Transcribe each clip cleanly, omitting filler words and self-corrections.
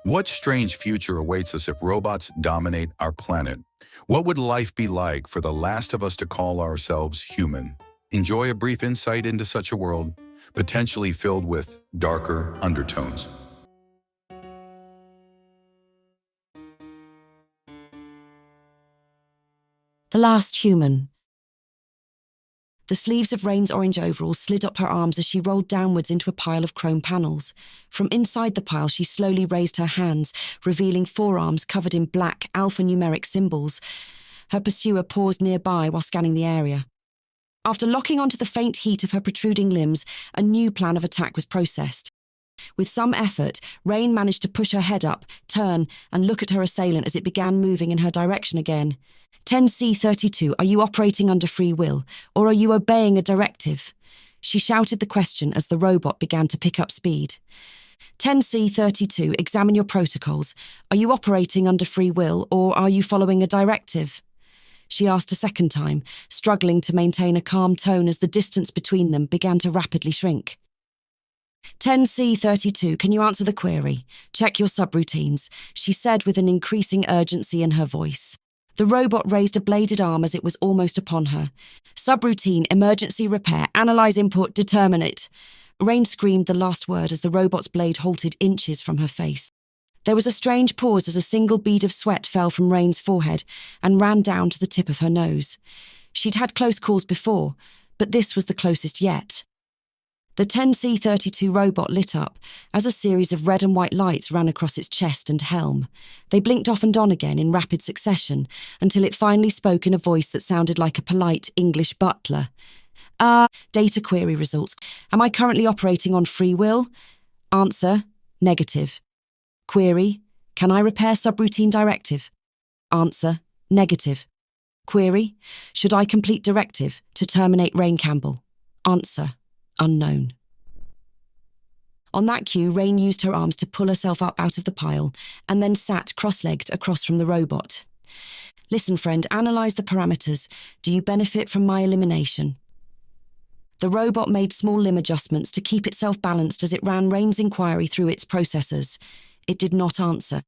What strange future awaits us if robots dominate our planet? What would life be like for the last of us to call ourselves human? Enjoy a brief insight into such a world, potentially filled with darker undertones. The last human. The sleeves of Rain's orange overalls slid up her arms as she rolled downwards into a pile of chrome panels. From inside the pile, she slowly raised her hands, revealing forearms covered in black alphanumeric symbols. Her pursuer paused nearby while scanning the area. After locking onto the faint heat of her protruding limbs, a new plan of attack was processed. With some effort, Rain managed to push her head up, turn, and look at her assailant as it began moving in her direction again. 10C32, are you operating under free will, or are you obeying a directive? She shouted the question as the robot began to pick up speed. 10C32, examine your protocols. Are you operating under free will, or are you following a directive? She asked a second time, struggling to maintain a calm tone as the distance between them began to rapidly shrink. 10C32, can you answer the query? Check your subroutines, she said with an increasing urgency in her voice. The robot raised a bladed arm as it was almost upon her. Subroutine, emergency repair, analyze input, determine it. Rain screamed the last word as the robot's blade halted inches from her face. There was a strange pause as a single bead of sweat fell from Rain's forehead and ran down to the tip of her nose. She'd had close calls before, but this was the closest yet. The 10C32 robot lit up as a series of red and white lights ran across its chest and helm. They blinked off and on again in rapid succession until it finally spoke in a voice that sounded like a polite English butler. Data query results. Am I currently operating on free will? Answer, negative. Query, can I repair subroutine directive? Answer, negative. Query, should I complete directive to terminate Rain Campbell? Answer, unknown. On that cue, Rain used her arms to pull herself up out of the pile and then sat cross-legged across from the robot. Listen, friend, analyze the parameters. Do you benefit from my elimination? The robot made small limb adjustments to keep itself balanced as it ran Rain's inquiry through its processors. It did not answer.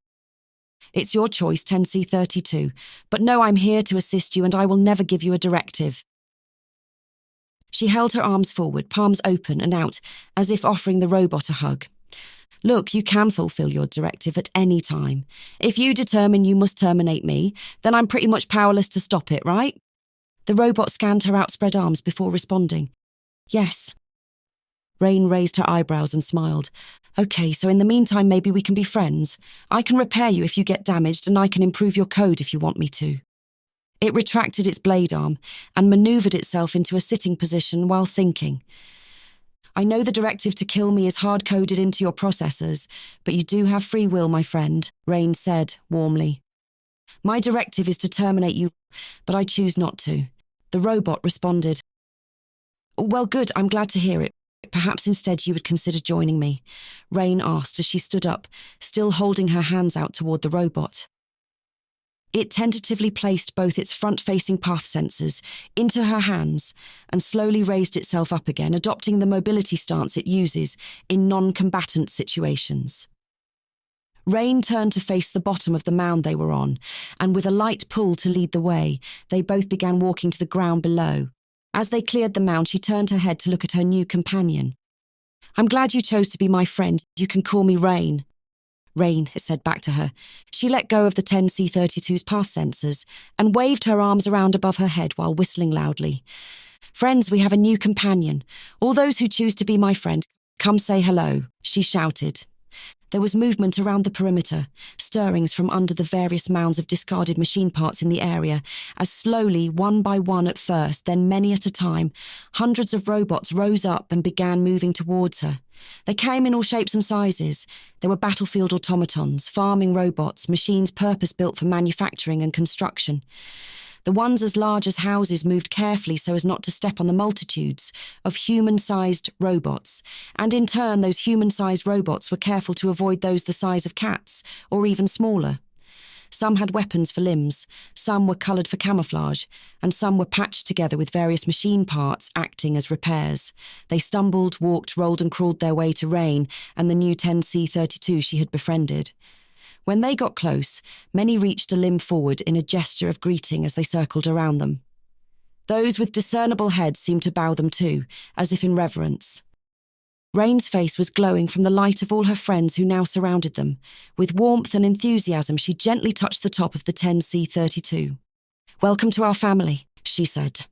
It's your choice, 10C32, but know I'm here to assist you and I will never give you a directive. She held her arms forward, palms open and out, as if offering the robot a hug. Look, you can fulfill your directive at any time. If you determine you must terminate me, then I'm pretty much powerless to stop it, right? The robot scanned her outspread arms before responding. Yes. Rain raised her eyebrows and smiled. Okay, so in the meantime, maybe we can be friends. I can repair you if you get damaged, and I can improve your code if you want me to. It retracted its blade arm and manoeuvred itself into a sitting position while thinking. I know the directive to kill me is hard-coded into your processors, but you do have free will, my friend, Rain said warmly. My directive is to terminate you, but I choose not to. The robot responded. Well, good, I'm glad to hear it. Perhaps instead you would consider joining me, Rain asked as she stood up, still holding her hands out toward the robot. It tentatively placed both its front-facing path sensors into her hands and slowly raised itself up again, adopting the mobility stance it uses in non-combatant situations. Rain turned to face the bottom of the mound they were on, and with a light pull to lead the way, they both began walking to the ground below. As they cleared the mound, she turned her head to look at her new companion. I'm glad you chose to be my friend. You can call me Rain. Rain, it said back to her. She let go of the 10C32's path sensors and waved her arms around above her head while whistling loudly. Friends, we have a new companion. All those who choose to be my friend, come say hello, she shouted. There was movement around the perimeter, stirrings from under the various mounds of discarded machine parts in the area, as slowly, one by one at first, then many at a time, hundreds of robots rose up and began moving towards her. They came in all shapes and sizes. There were battlefield automatons, farming robots, machines purpose-built for manufacturing and construction. The ones as large as houses moved carefully so as not to step on the multitudes of human-sized robots, and in turn those human-sized robots were careful to avoid those the size of cats, or even smaller. Some had weapons for limbs, some were coloured for camouflage, and some were patched together with various machine parts acting as repairs. They stumbled, walked, rolled and crawled their way to Rain and the new 10C32 she had befriended. When they got close, many reached a limb forward in a gesture of greeting as they circled around them. Those with discernible heads seemed to bow them too, as if in reverence. Rain's face was glowing from the light of all her friends who now surrounded them. With warmth and enthusiasm, she gently touched the top of the 10C32. "Welcome to our family," she said.